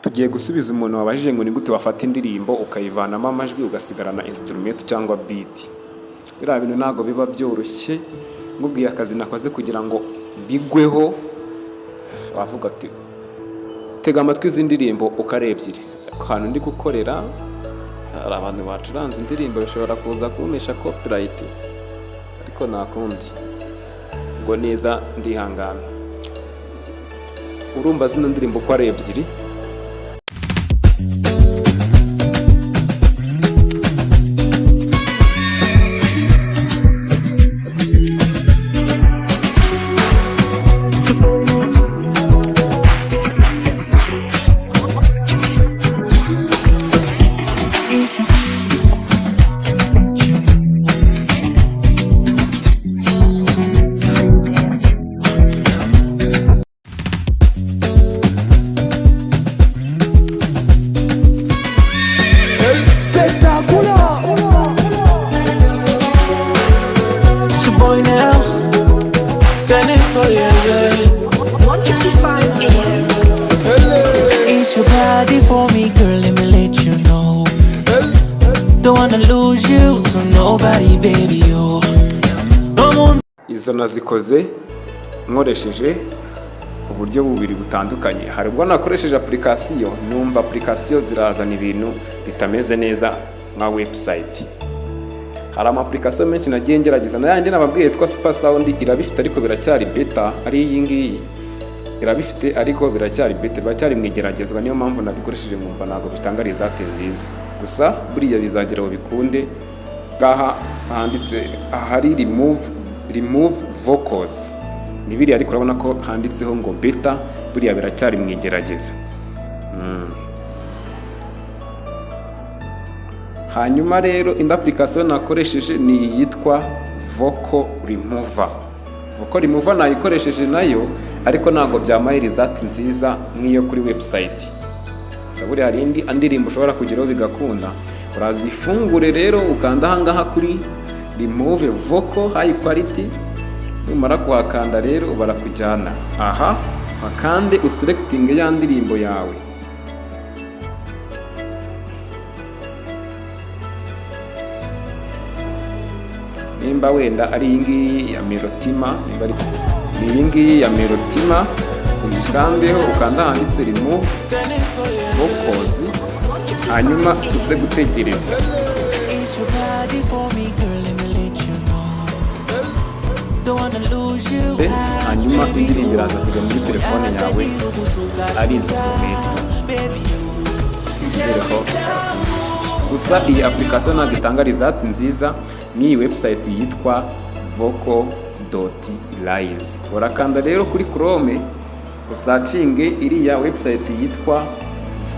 Tugiye gusubiza umuntu wabajije ngo ni gute wafata indirimbo ukayivanamo amajwi ugasigarana instrument cyangwa beat. Biriya bintu ntago biba byoroshye, ngubwiye akazi nakoze kugira ngo bigweho. Wavuga ati tega amatwi iz'indirimbo ukarebyire akantu ndi gukorera. Hari abantu bacuranze indirimbo bishobora kuza kumesha copyright, ariko nakundi ngo neza ndihangana. Urumva zino ndirimbo ko ari ebyiri. Izo nazikoze nkoresheje uburyo bubiri butandukanye. Hari ubwo nakoresheje application, numva application zirazana ibintu bitameze neza nka website. Hari ama application menshi nagiye ngerageza, na yandi nababwiye twa super sound irabifite ariko biracyari beta. Ari iyi ngiyi irabifite ariko biracyari beta, biracyari mwigeragezwa. Niyo mpamvu nabikoresheje nkumva ntabwo bitanga result nziza. Gusa buriya bizagera aho bikunde. Gaha handitse ahari remove vocals ni biri, ariko urabona ko handitseho ngo beta, buriya biracyari mwigerageza. Hanyuma rero indi application nakoresheje ni yitwa Vocal Remover. Vocal Remover nayikoresheje nayo, ariko ntabwo byamaye result nziza nk'iyo kuri website. Gusa buriya hari indi indirimbo ushobora kugeraho bigakunda. Uraza ifungure rero ukanda ahangaha kuri remove vocal high quality. Numara kuhakanda rero barakujyana aha, hakande uselecting ya ndirimbo yawe. Nimba wenda ari ingi ya Melotima, nimba ari iyi ngiyi ya Melotima, uyikandeho ukanda handitse remove vocals, hanyuma uze gutegereza. Hanyuma indirimbo iraza kujya muri telefone yawe ari instrument. Gusa iyi application ntabwo itanga result nziza nk'iyi website yitwa vocal.rise. Urakanda rero kuri Chrome usacinge iriya website yitwa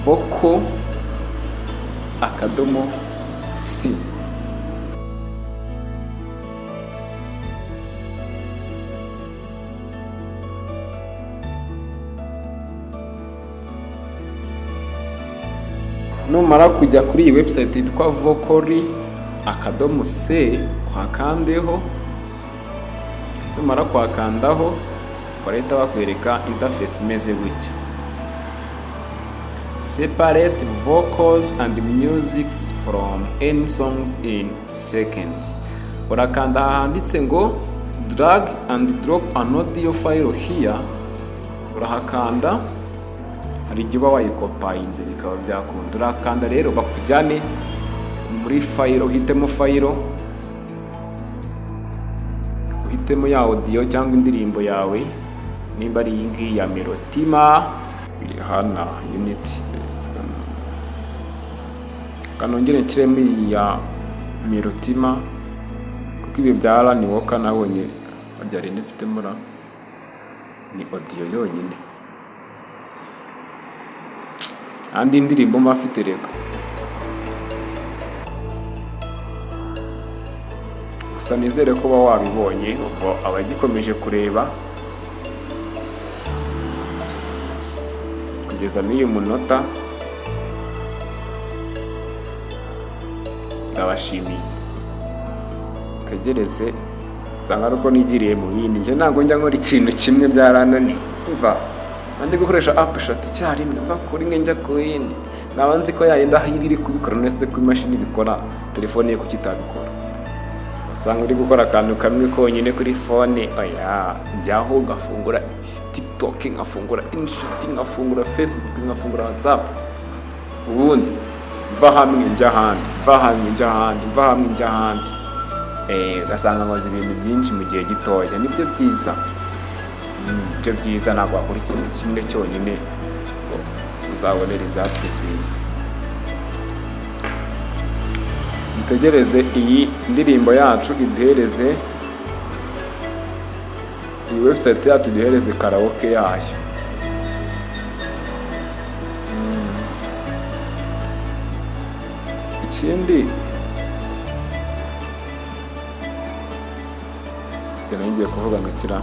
vocal.c. Numara kujya kuri iyi website yitwa vocal.c uhakandeho. Numara kwakandaho barahita bakwereka interface imeze gutya: separate vocals and musics from any songs in second. Urakanda handitse ngo drag and drop an audio file here. Urahakanda, hari igihe uba wayikopayinze bikaba byakunda. Urakanda rero bakujyane muri file, uhitemo file, uhitemo ya audio cyangwa indirimbo yawe. Nimba ari iyi ngiyi ya Melotima, hana unit kanongere nshyiremo iyi ya Melotima, kuko ibi byara ni woka nabonye baryari nifitemo ni audio yonyine. Andi indirimbo mafite reka. Gusa nizere ko wabibonye, ubwo abagikomeje kureba kugeza n'uyu munota ndabashimiye. Tegereze sanga uko nigiriye mu bindi. Nje ntago njya nkora ikintu kimwe byarananiye. ndi gukoresha app eshatu icyarimwe mva kuri imwe njya ku yindi, nkaba nzi ko yayenda iri kubikora nese ku imashini bikora, telefone ye kuki itabikora. Usanga uri gukora akantu kamwe konyine kuri fone, oya njyaho ugafungura TikTok, nkafungura Inshuti, nkafungura Facebook, nkafungura WhatsApp, ubundi mva hamwe njya ahandi, mva hamwe njya ahandi, mva hamwe njya ahandi. Ugasanga nkoze ibintu byinshi mu gihe gitoya. Nibyo byiza, ibyo byiza, ntabwo wakora ikintu kimwe cyonyine ngo uzabone result nziza. Dutegereze iyi ndirimbo yacu iduhereze, iyi website yacu iduhereze karaoke yayo. Ikindi ngiye kuvuga ngo kira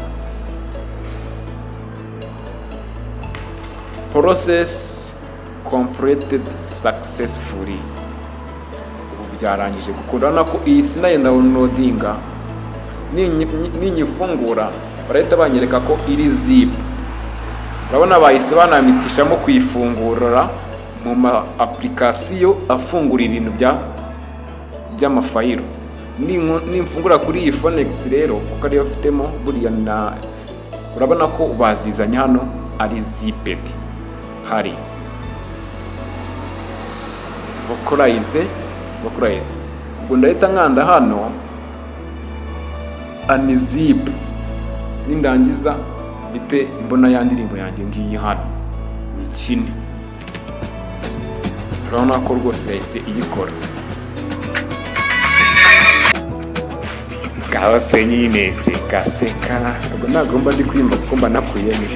process completed successfully. Ubu byarangije gukundana ko iyi sinaye downloadinga, ninyifungura barahita banyereka ko iri zip. Urabona bahise banamitishamo kuyifungurira mu ma application afungura ibintu by'amafayiro. Nimfungura kuri iyi Phonex rero kuko ariyo mfitemo buriya, urabona ko bazizanye hano ari zipped. Hari Vocalise, ubwo ndahita nkanda hano unzip, nindangiza bite mbona ya ndirimbo yanjye ngiyi hano ikine. Urabona ko rwose yahise iyikora. Gaho se nyine seka, ubwo nagomba ndi kwimba kuko mba nakuyemo.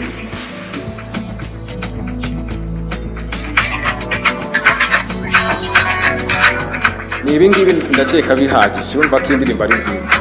Ni ibi ngibi ndakeka bihagije, urumva ko indirimbo ari nziza.